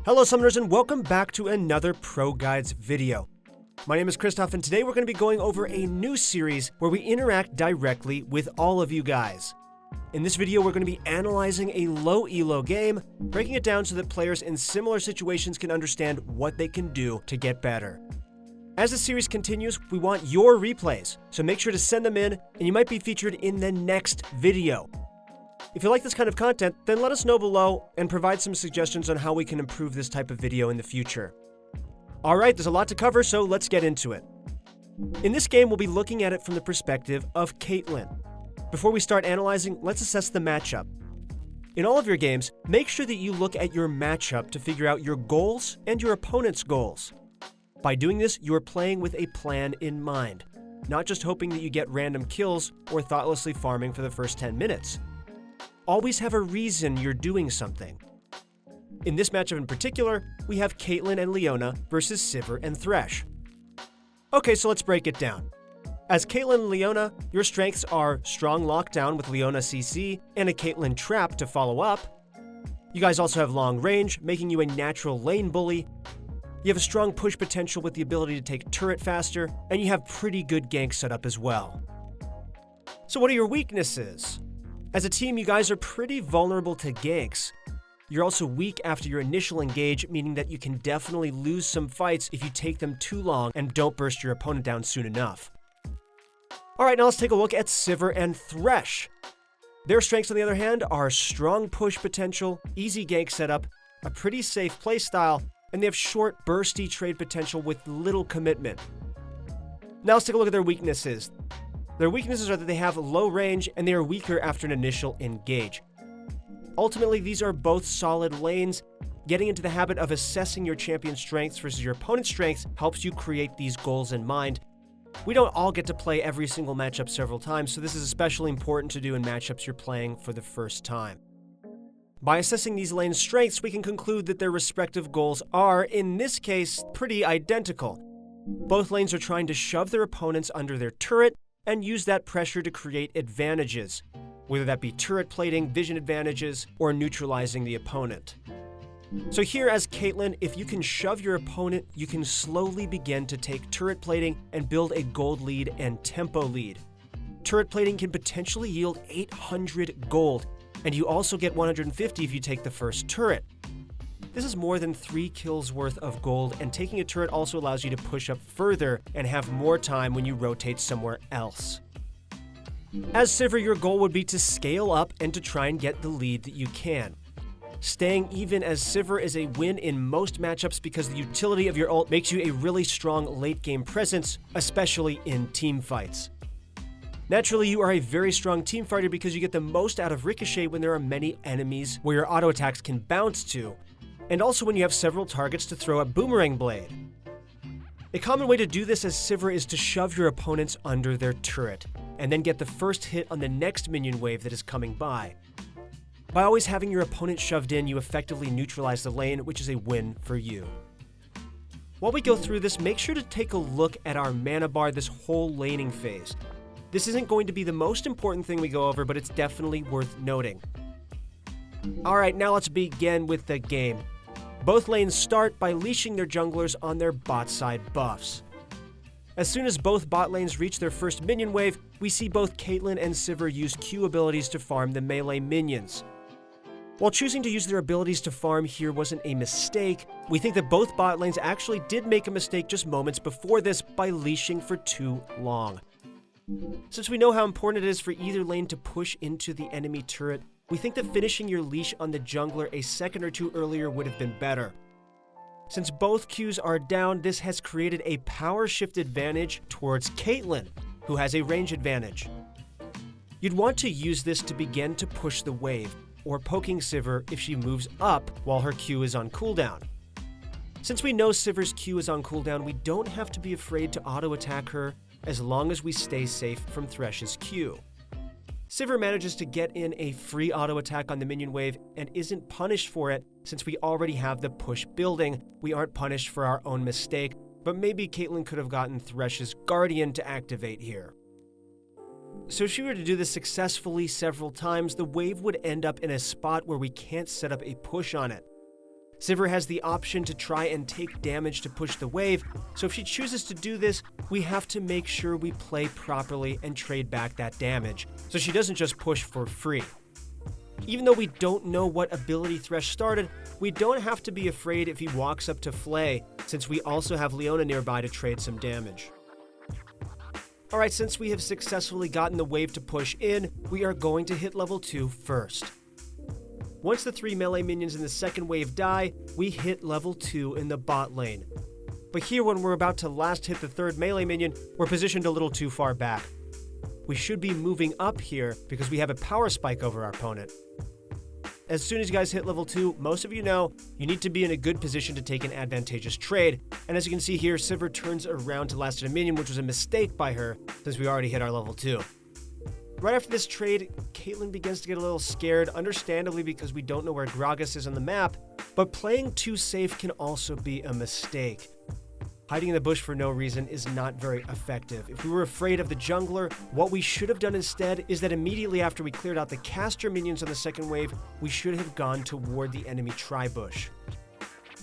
Hello Summoners and welcome back to another ProGuides video. My name is Christoph and today we're going to be going over a new series where we interact directly with all of you guys. In this video we're going to be analyzing a low elo game, breaking it down so that players in similar situations can understand what they can do to get better. As the series continues, we want your replays, so make sure to send them in and you might be featured in the next video. If you like this kind of content, then let us know below and provide some suggestions on how we can improve this type of video in the future. Alright, there's a lot to cover, so let's get into it. In this game, we'll be looking at it from the perspective of Caitlyn. Before we start analyzing, let's assess the matchup. In all of your games, make sure that you look at your matchup to figure out your goals and your opponent's goals. By doing this, you are playing with a plan in mind, not just hoping that you get random kills or thoughtlessly farming for the first 10 minutes. Always have a reason you're doing something. In this matchup in particular, we have Caitlyn and Leona versus Sivir and Thresh. Okay, so let's break it down. As Caitlyn and Leona, your strengths are strong lockdown with Leona CC and a Caitlyn trap to follow up. You guys also have long range, making you a natural lane bully. You have a strong push potential with the ability to take turret faster, and you have pretty good gank setup as well. So what are your weaknesses? As a team, you guys are pretty vulnerable to ganks. You're also weak after your initial engage, meaning that you can definitely lose some fights if you take them too long and don't burst your opponent down soon enough. Alright, now let's take a look at Sivir and Thresh. Their strengths, on the other hand, are strong push potential, easy gank setup, a pretty safe playstyle, and they have short, bursty trade potential with little commitment. Now let's take a look at their weaknesses. Their weaknesses are that they have low range and they are weaker after an initial engage. Ultimately, these are both solid lanes. Getting into the habit of assessing your champion's strengths versus your opponent's strengths helps you create these goals in mind. We don't all get to play every single matchup several times, so this is especially important to do in matchups you're playing for the first time. By assessing these lanes' strengths, we can conclude that their respective goals are, in this case, pretty identical. Both lanes are trying to shove their opponents under their turret and use that pressure to create advantages, whether that be turret plating, vision advantages, or neutralizing the opponent. So here as Caitlyn, if you can shove your opponent, you can slowly begin to take turret plating and build a gold lead and tempo lead. Turret plating can potentially yield 800 gold, and you also get 150 if you take the first turret. This is more than 3 kills worth of gold, and taking a turret also allows you to push up further and have more time when you rotate somewhere else. As Sivir, your goal would be to scale up and to try and get the lead that you can. Staying even as Sivir is a win in most matchups because the utility of your ult makes you a really strong late game presence, especially in team fights. Naturally, you are a very strong team fighter because you get the most out of Ricochet when there are many enemies where your auto attacks can bounce to, and also when you have several targets to throw a boomerang blade. A common way to do this as Sivir is to shove your opponents under their turret, and then get the first hit on the next minion wave that is coming by. By always having your opponent shoved in, you effectively neutralize the lane, which is a win for you. While we go through this, make sure to take a look at our mana bar this whole laning phase. This isn't going to be the most important thing we go over, but it's definitely worth noting. Alright, now let's begin with the game. Both lanes start by leashing their junglers on their bot side buffs. As soon as both bot lanes reach their first minion wave, we see both Caitlyn and Sivir use Q abilities to farm the melee minions. While choosing to use their abilities to farm here wasn't a mistake, we think that both bot lanes actually did make a mistake just moments before this by leashing for too long. Since we know how important it is for either lane to push into the enemy turret, we think that finishing your leash on the jungler a second or two earlier would have been better. Since both Qs are down, this has created a power shift advantage towards Caitlyn, who has a range advantage. You'd want to use this to begin to push the wave, or poking Sivir if she moves up while her Q is on cooldown. Since we know Sivir's Q is on cooldown, we don't have to be afraid to auto-attack her as long as we stay safe from Thresh's Q. Sivir manages to get in a free auto attack on the minion wave and isn't punished for it since we already have the push building. We aren't punished for our own mistake, but maybe Caitlyn could have gotten Thresh's Guardian to activate here. So if she were to do this successfully several times, the wave would end up in a spot where we can't set up a push on it. Sivir has the option to try and take damage to push the wave, so if she chooses to do this, we have to make sure we play properly and trade back that damage, so she doesn't just push for free. Even though we don't know what ability Thresh started, we don't have to be afraid if he walks up to Flay, since we also have Leona nearby to trade some damage. Alright, since we have successfully gotten the wave to push in, we are going to hit level 2 first. Once the 3 melee minions in the second wave die, we hit level 2 in the bot lane. But here, when we're about to last hit the third melee minion, we're positioned a little too far back. We should be moving up here because we have a power spike over our opponent. As soon as you guys hit level 2, most of you know, you need to be in a good position to take an advantageous trade, and as you can see here, Sivir turns around to last hit a minion, which was a mistake by her, since we already hit our level 2. Right after this trade, Caitlyn begins to get a little scared, understandably because we don't know where Gragas is on the map, but playing too safe can also be a mistake. Hiding in the bush for no reason is not very effective. If we were afraid of the jungler, what we should have done instead is that immediately after we cleared out the caster minions on the second wave, we should have gone toward the enemy tri-bush.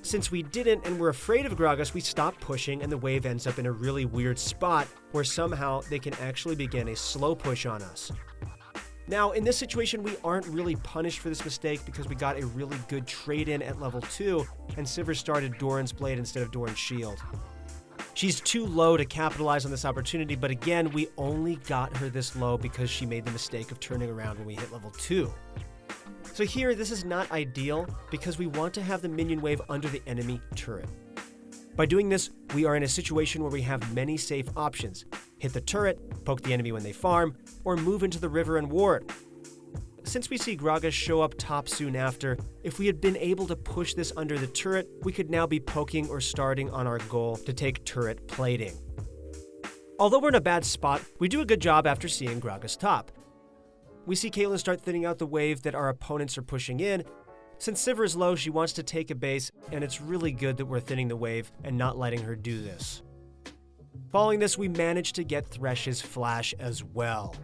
Since we didn't and were afraid of Gragas, we stopped pushing and the wave ends up in a really weird spot where somehow they can actually begin a slow push on us. Now, in this situation, we aren't really punished for this mistake because we got a really good trade-in at level 2 and Sivir started Doran's Blade instead of Doran's Shield. She's too low to capitalize on this opportunity, but again, we only got her this low because she made the mistake of turning around when we hit level 2. So here, this is not ideal because we want to have the minion wave under the enemy turret. By doing this, we are in a situation where we have many safe options. Hit the turret, poke the enemy when they farm, or move into the river and ward. Since we see Gragas show up top soon after, if we had been able to push this under the turret, we could now be poking or starting on our goal to take turret plating. Although we're in a bad spot, we do a good job after seeing Gragas top. We see Caitlyn start thinning out the wave that our opponents are pushing in. Since Sivir is low, she wants to take a base, and it's really good that we're thinning the wave and not letting her do this. Following this, we manage to get Thresh's flash as well.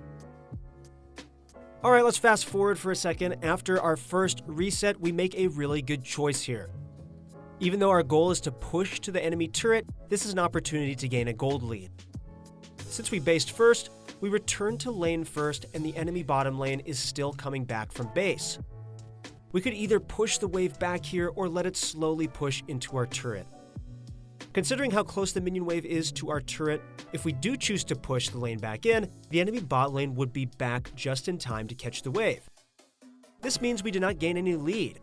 Alright, let's fast forward for a second. After our first reset, we make a really good choice here. Even though our goal is to push to the enemy turret, this is an opportunity to gain a gold lead. Since we based first, we return to lane first and the enemy bottom lane is still coming back from base. We could either push the wave back here or let it slowly push into our turret. Considering how close the minion wave is to our turret, if we do choose to push the lane back in, the enemy bot lane would be back just in time to catch the wave. This means we do not gain any lead.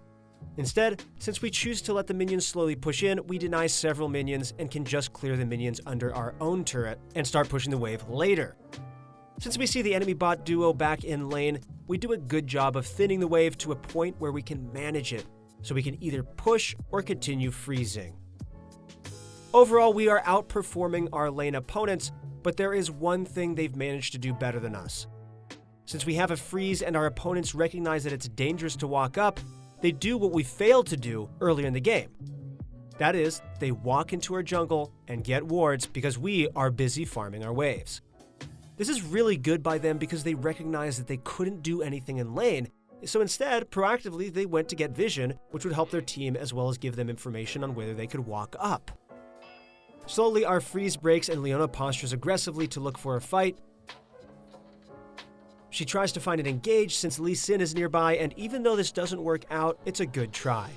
Instead, since we choose to let the minions slowly push in, we deny several minions and can just clear the minions under our own turret and start pushing the wave later. Since we see the enemy bot duo back in lane, we do a good job of thinning the wave to a point where we can manage it, so we can either push or continue freezing. Overall, we are outperforming our lane opponents, but there is one thing they've managed to do better than us. Since we have a freeze and our opponents recognize that it's dangerous to walk up, they do what we failed to do earlier in the game. That is, they walk into our jungle and get wards because we are busy farming our waves. This is really good by them because they recognize that they couldn't do anything in lane, so instead, proactively, they went to get vision, which would help their team as well as give them information on whether they could walk up. Slowly, our freeze breaks and Leona postures aggressively to look for a fight. She tries to find an engage since Lee Sin is nearby, and even though this doesn't work out, it's a good try.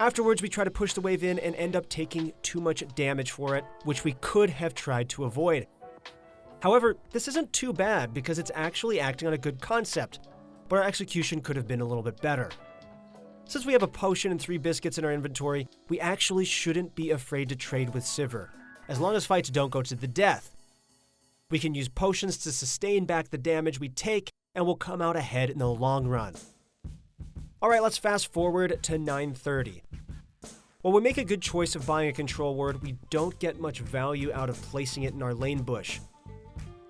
Afterwards, we try to push the wave in and end up taking too much damage for it, which we could have tried to avoid. However, this isn't too bad because it's actually acting on a good concept, but our execution could have been a little bit better. Since we have a potion and 3 biscuits in our inventory, we actually shouldn't be afraid to trade with Sivir, as long as fights don't go to the death. We can use potions to sustain back the damage we take, and we'll come out ahead in the long run. Alright, let's fast forward to 9:30. While we make a good choice of buying a control ward, we don't get much value out of placing it in our lane bush.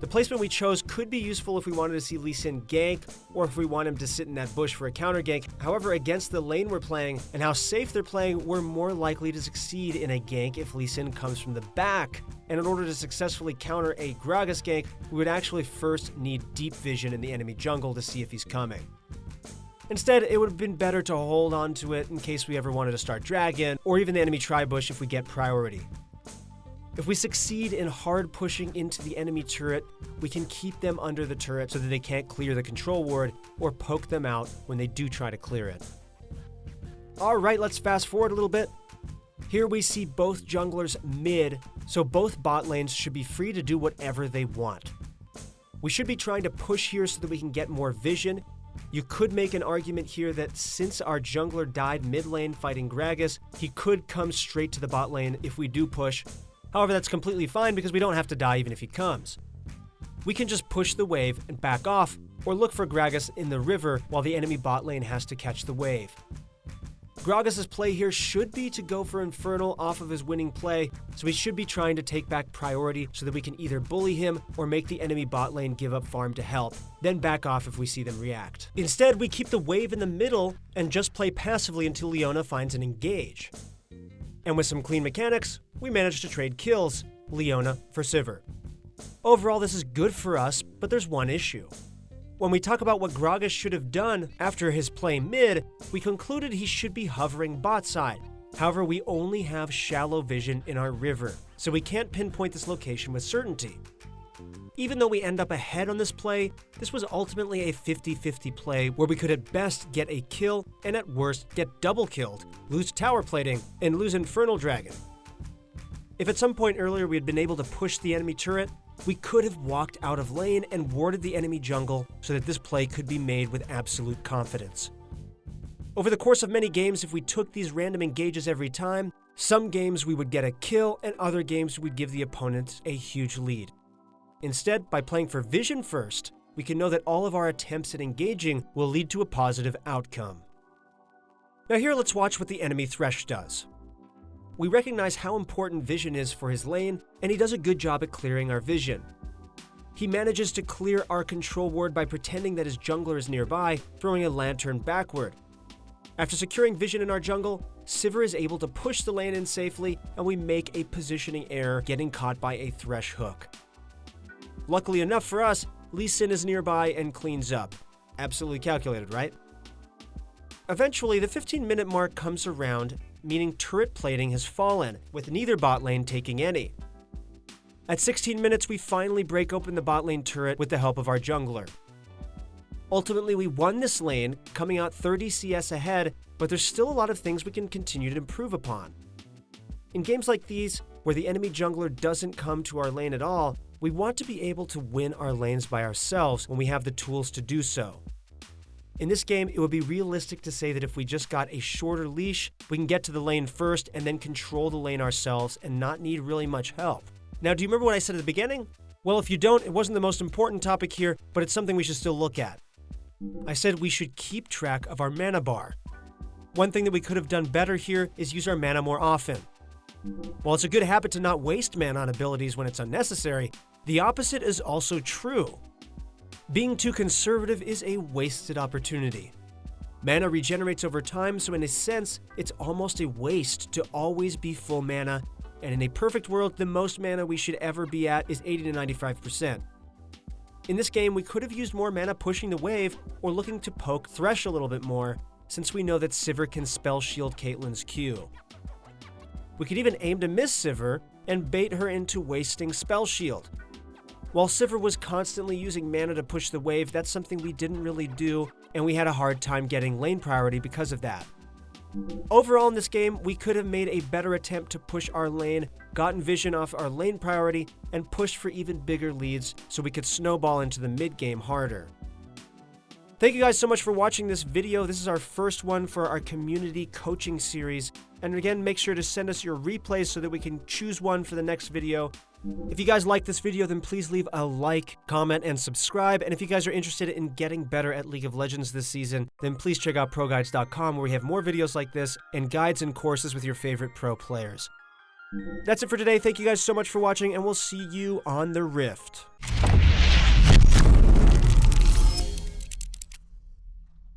The placement we chose could be useful if we wanted to see Lee Sin gank, or if we want him to sit in that bush for a counter gank. However, against the lane we're playing and how safe they're playing, we're more likely to succeed in a gank if Lee Sin comes from the back. And in order to successfully counter a Gragas gank, we would actually first need deep vision in the enemy jungle to see if he's coming. Instead, it would have been better to hold on to it in case we ever wanted to start dragon, or even the enemy tri-bush if we get priority. If we succeed in hard pushing into the enemy turret, we can keep them under the turret so that they can't clear the control ward, or poke them out when they do try to clear it. Alright, let's fast forward a little bit. Here we see both junglers mid, so both bot lanes should be free to do whatever they want. We should be trying to push here so that we can get more vision. You could make an argument here that since our jungler died mid lane fighting Gragas, he could come straight to the bot lane if we do push. However, that's completely fine because we don't have to die even if he comes. We can just push the wave and back off, or look for Gragas in the river while the enemy bot lane has to catch the wave. Gragas' play here should be to go for Infernal off of his winning play, so he should be trying to take back priority so that we can either bully him or make the enemy bot lane give up farm to help, then back off if we see them react. Instead, we keep the wave in the middle and just play passively until Leona finds an engage. And with some clean mechanics, we managed to trade kills, Leona for Sivir. Overall, this is good for us, but there's one issue. When we talk about what Gragas should have done after his play mid, we concluded he should be hovering bot side. However, we only have shallow vision in our river, so we can't pinpoint this location with certainty. Even though we end up ahead on this play, this was ultimately a 50-50 play where we could at best get a kill and at worst get double killed, lose tower plating, and lose Infernal Dragon. If at some point earlier we had been able to push the enemy turret, we could have walked out of lane and warded the enemy jungle so that this play could be made with absolute confidence. Over the course of many games, if we took these random engages every time, some games we would get a kill and other games we'd give the opponent a huge lead. Instead, by playing for vision first, we can know that all of our attempts at engaging will lead to a positive outcome. Now here let's watch what the enemy Thresh does. We recognize how important vision is for his lane, and he does a good job at clearing our vision. He manages to clear our control ward by pretending that his jungler is nearby, throwing a lantern backward. After securing vision in our jungle, Sivir is able to push the lane in safely, and we make a positioning error, getting caught by a Thresh hook. Luckily enough for us, Lee Sin is nearby and cleans up. Absolutely calculated, right? Eventually, the 15-minute mark comes around, meaning turret plating has fallen, with neither bot lane taking any. At 16 minutes, we finally break open the bot lane turret with the help of our jungler. Ultimately, we won this lane, coming out 30 CS ahead, but there's still a lot of things we can continue to improve upon. In games like these, where the enemy jungler doesn't come to our lane at all, we want to be able to win our lanes by ourselves when we have the tools to do so. In this game, it would be realistic to say that if we just got a shorter leash, we can get to the lane first and then control the lane ourselves and not need really much help. Now, do you remember what I said at the beginning? Well, if you don't, it wasn't the most important topic here, but it's something we should still look at. I said we should keep track of our mana bar. One thing that we could have done better here is use our mana more often. While it's a good habit to not waste mana on abilities when it's unnecessary, the opposite is also true. Being too conservative is a wasted opportunity. Mana regenerates over time, so in a sense, it's almost a waste to always be full mana, and in a perfect world, the most mana we should ever be at is 80 to 95%. In this game, we could have used more mana pushing the wave or looking to poke Thresh a little bit more, since we know that Sivir can spell shield Caitlyn's Q. We could even aim to miss Sivir and bait her into wasting spell shield. While Sivir was constantly using mana to push the wave, that's something we didn't really do, and we had a hard time getting lane priority because of that. Overall in this game, we could have made a better attempt to push our lane, gotten vision off our lane priority, and pushed for even bigger leads so we could snowball into the mid-game harder. Thank you guys so much for watching this video. This is our first one for our community coaching series. And again, make sure to send us your replays so that we can choose one for the next video. If you guys like this video, then please leave a like, comment, and subscribe. And if you guys are interested in getting better at League of Legends this season, then please check out ProGuides.com, where we have more videos like this and guides and courses with your favorite pro players. That's it for today. Thank you guys so much for watching, and we'll see you on the Rift.